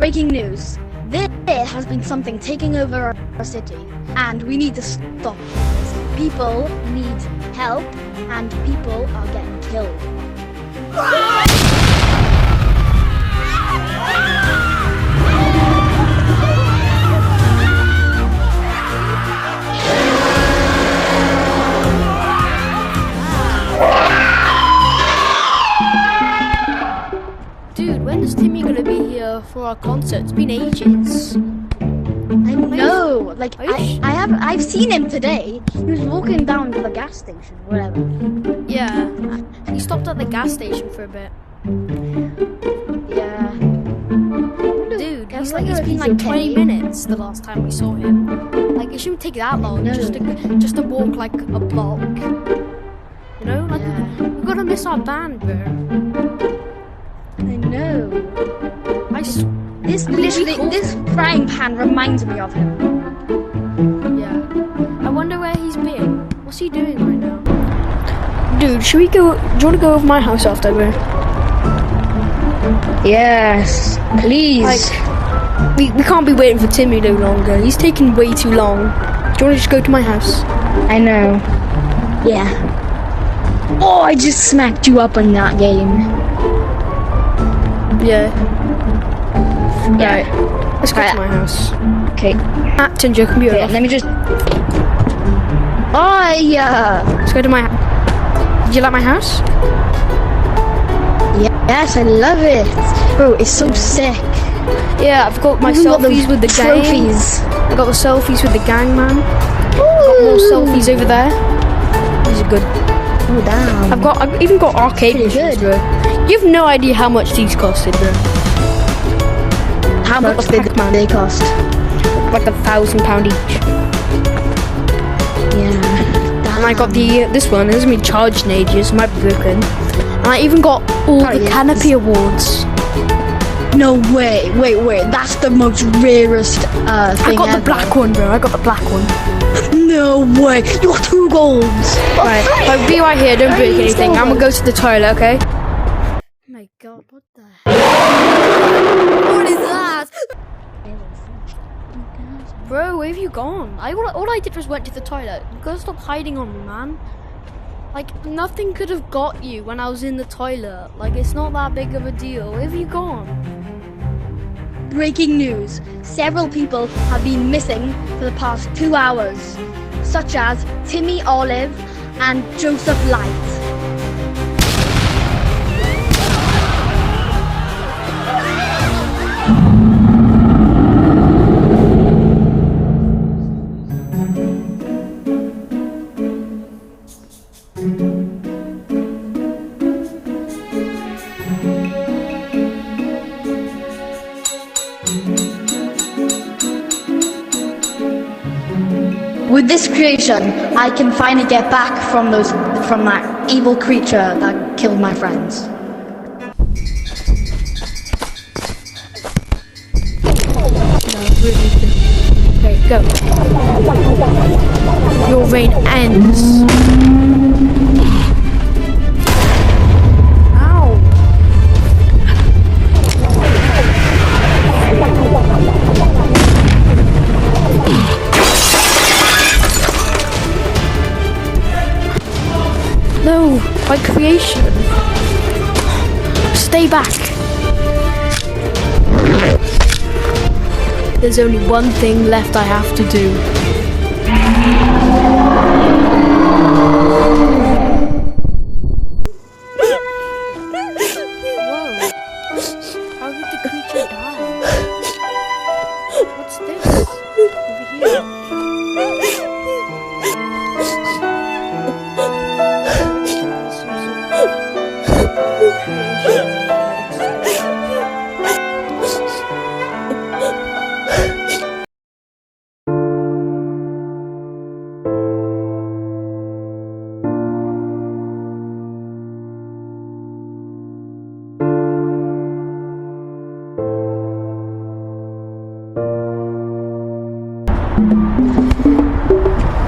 Breaking news. There has been something taking over our city, and we need to stop it. People need help, and people are getting killed. Dude, when is Timmy gonna be here for our concert? It's been ages. I know. Like I've seen him today. He was walking down to the gas station, whatever. Yeah, he stopped at the gas station for a bit. Yeah. Dude, he's been like 20 minutes the last time we saw him. Like it shouldn't take that long just to walk like a block. You know, like we're gonna miss our band, bro. I know. This frying pan reminds me of him. Yeah. I wonder where he's been. What's he doing right now? Dude, should we go? Do you want to go over my house after, bro? Yes, please. Like, we can't be waiting for Timmy no longer. He's taking way too long. Do you want to just go to my house? I know. Yeah. Oh, I just smacked you up in that game. Yeah. Yeah. Right. Let's go to my house. Okay. Turn your computer Yeah, off. let me just... Oh, yeah. Let's go to my house. Did you like my house? Yes, I love it. Bro, it's so sick. Yeah, I've got my selfies with the trophies. Gang. I got the selfies with the gang, man. Got more selfies over there. These are good. Oh, damn. I've even got arcade machines, bro. You have no idea how much these costed, bro. How much did they cost? Like £1,000 each. Yeah. And I got this one. It hasn't been charged in ages. Might be broken. And I even got all the Canopy Awards. No way. Wait. That's the most rarest thing I got the black one, bro. I got the black one. No way. You got 2 golds. Right. I'll be right here. Don't break anything. I'm gonna go to the toilet, okay? Oh my god, what the hell? What is that? Bro, where have you gone? All I did was went to the toilet. You gotta stop hiding on me, man. Like, nothing could have got you when I was in the toilet. Like, it's not that big of a deal. Where have you gone? Breaking news. Several people have been missing for the past 2 hours, such as Timmy Olive and Joseph Light. With this creation, I can finally get back from that evil creature that killed my friends. Okay, go. Your reign ends. Ow. No, my creation. Stay back. There's only one thing left I have to do. Whoa. How did the creature die? What's this? Over here.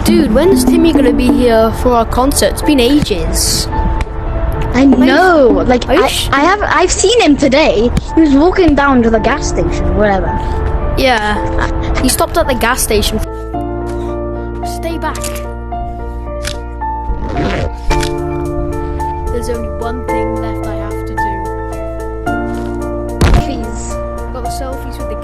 Dude, when is Timmy gonna be here for our concert? It's been ages. I know. Like Are you I've seen him today. He was walking down to the gas station, whatever. Yeah. He stopped at the gas station. Stay back. There's only one thing left I have to do. Please. Got the selfies with the